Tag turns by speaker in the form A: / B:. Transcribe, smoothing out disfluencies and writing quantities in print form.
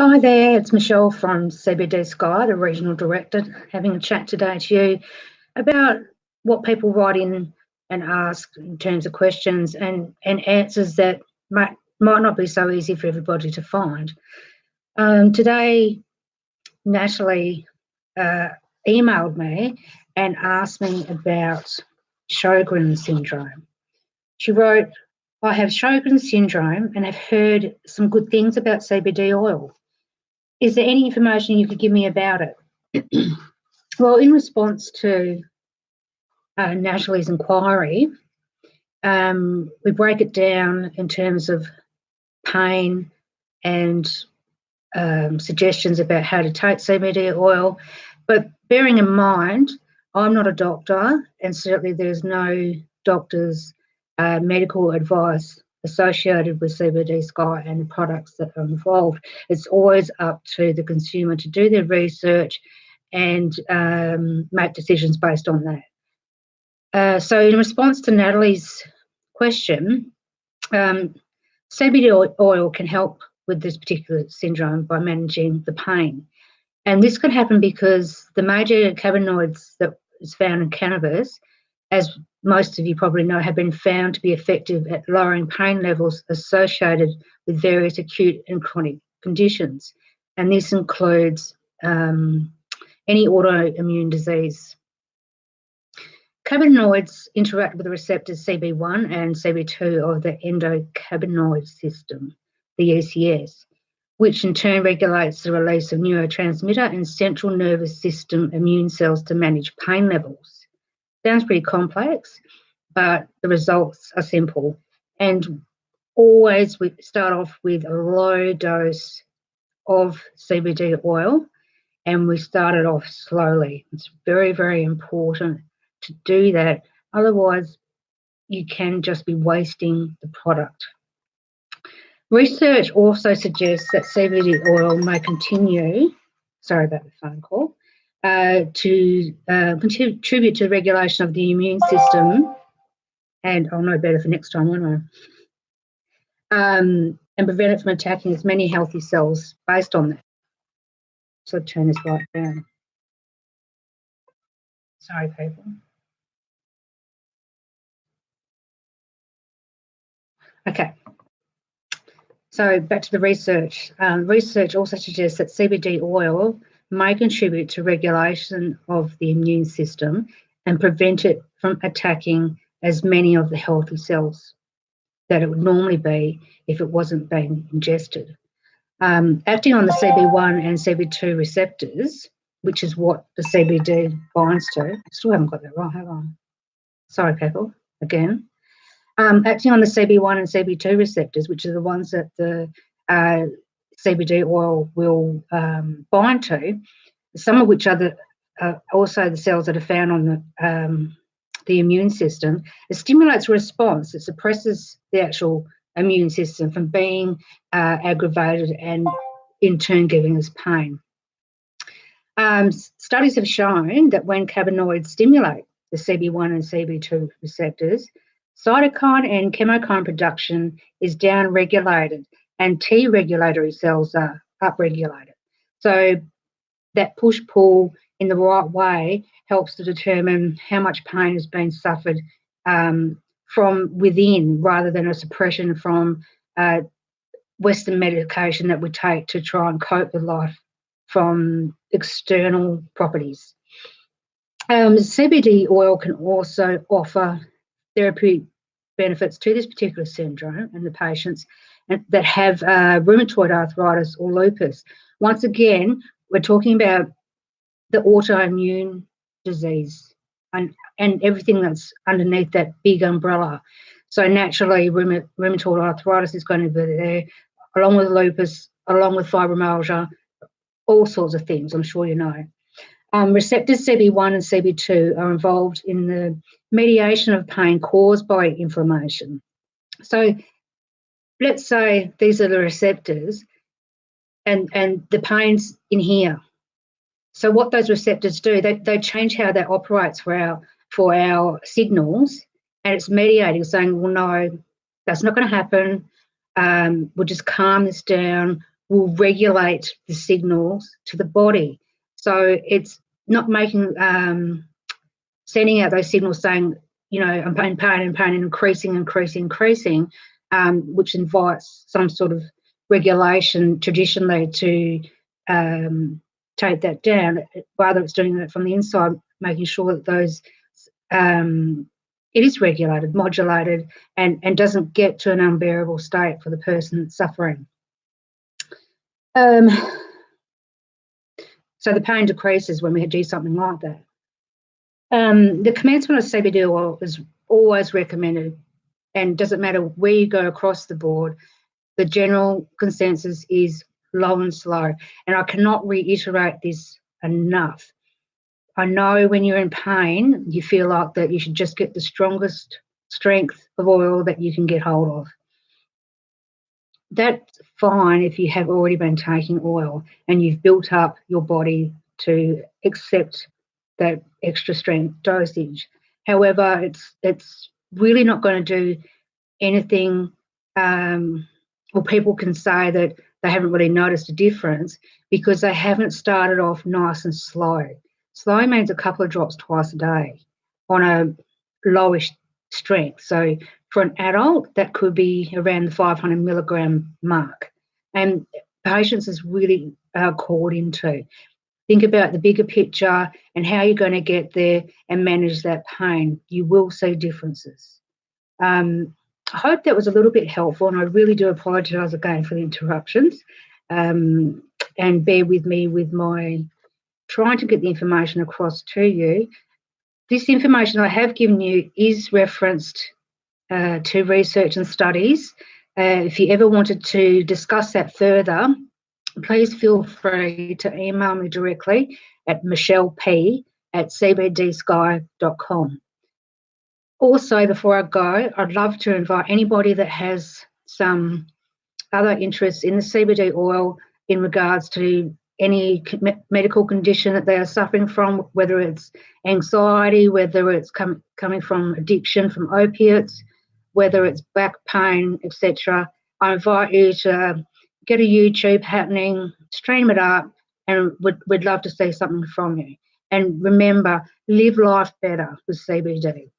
A: Hi there, it's Michelle from CBD Sky, the Regional Director, having a chat today to you about what people write in and ask in terms of questions and answers that might not be so easy for everybody to find. Today, Natalie emailed me and asked me about Sjogren syndrome. She wrote, I have Sjogren syndrome and have heard some good things about CBD oil. Is there any information you could give me about it? Well, in response to Natalie's inquiry, we break it down in terms of pain and suggestions about how to take CBD oil. But bearing in mind, I'm not a doctor, and certainly there's no doctor's medical advice associated with CBD Sky and the products that are involved. It's always up to the consumer to do their research and make decisions based on that. So in response to Natalie's question, CBD oil can help with this particular syndrome by managing the pain. And this could happen because the major cannabinoids that is found in cannabis, as most of you probably know, have been found to be effective at lowering pain levels associated with various acute and chronic conditions. And this includes any autoimmune disease. Cannabinoids interact with the receptors CB1 and CB2 of the endocannabinoid system, the ECS, which in turn regulates the release of neurotransmitter and central nervous system immune cells to manage pain levels. Sounds pretty complex, but the results are simple. And always we start off with a low dose of CBD oil, and we start it off slowly. It's very, very important to do that. Otherwise, you can just be wasting the product. Research also suggests that CBD oil may continue, sorry about the phone call, to contribute to the regulation of the immune system, and I'll know better for next time, won't I? And prevent it from attacking as many healthy cells based on that. So turn this right down. Sorry, people. Okay. So back to the research. Research also suggests that CBD oil may contribute to regulation of the immune system and prevent it from attacking as many of the healthy cells that it would normally be if it wasn't being ingested. Acting on the CB1 and CB2 receptors, which is what the CBD binds to. I still haven't got that right, have I? Sorry, people, again. Acting on the CB1 and CB2 receptors, which are the ones that the CBD oil will bind to, some of which are also the cells that are found on the immune system. It stimulates a response. It suppresses the actual immune system from being aggravated and in turn giving us pain. Studies have shown that when cannabinoids stimulate the CB1 and CB2 receptors, cytokine and chemokine production is downregulated and T regulatory cells are upregulated. So that push-pull in the right way helps to determine how much pain has been suffered from within rather than a suppression from Western medication that we take to try and cope with life from external properties. CBD oil can also offer therapeutic benefits to this particular syndrome and the patients that have rheumatoid arthritis or lupus. Once again, we're talking about the autoimmune disease and everything that's underneath that big umbrella. So naturally, rheumatoid arthritis is going to be there, along with lupus, along with fibromyalgia, all sorts of things, I'm sure you know. Receptors CB1 and CB2 are involved in the mediation of pain caused by inflammation. So let's say these are the receptors and the pain's in here. So what those receptors do, they change how that operates for our signals, and it's mediating, saying, well, no, that's not going to happen. We'll just calm this down. will regulate the signals to the body. So it's not making sending out those signals saying, I'm in pain and increasing, which invites some sort of regulation traditionally to take that down. Rather, it's doing that from the inside, making sure that those it is regulated, modulated, and doesn't get to an unbearable state for the person that's suffering. So the pain decreases when we do something like that. The commencement of CBD oil is always recommended, and doesn't matter where you go across the board, the general consensus is low and slow. And I cannot reiterate this enough. I know when you're in pain, you feel like that you should just get the strongest strength of oil that you can get hold of. That's fine if you have already been taking oil and you've built up your body to accept that extra strength dosage. However, it's really not going to do anything, or people can say that they haven't really noticed a difference because they haven't started off nice and slow. Slow means a couple of drops twice a day on a lowish strength. So for an adult, that could be around the 500 milligram mark. And patience is really called into. Think about the bigger picture and how you're going to get there and manage that pain. You will see differences. I hope that was a little bit helpful, and I really do apologise again for the interruptions. And bear with me with my trying to get the information across to you. This information I have given you is referenced to research and studies. If you ever wanted to discuss that further, please feel free to email me directly at michellepea@cbdsky.com. Also, before I go, I'd love to invite anybody that has some other interests in the CBD oil in regards to any medical condition that they are suffering from, whether it's anxiety, whether it's coming from addiction, from opiates, whether it's back pain, etc. I invite you to get a YouTube happening, stream it up, and we'd love to see something from you. And remember, live life better with CBD.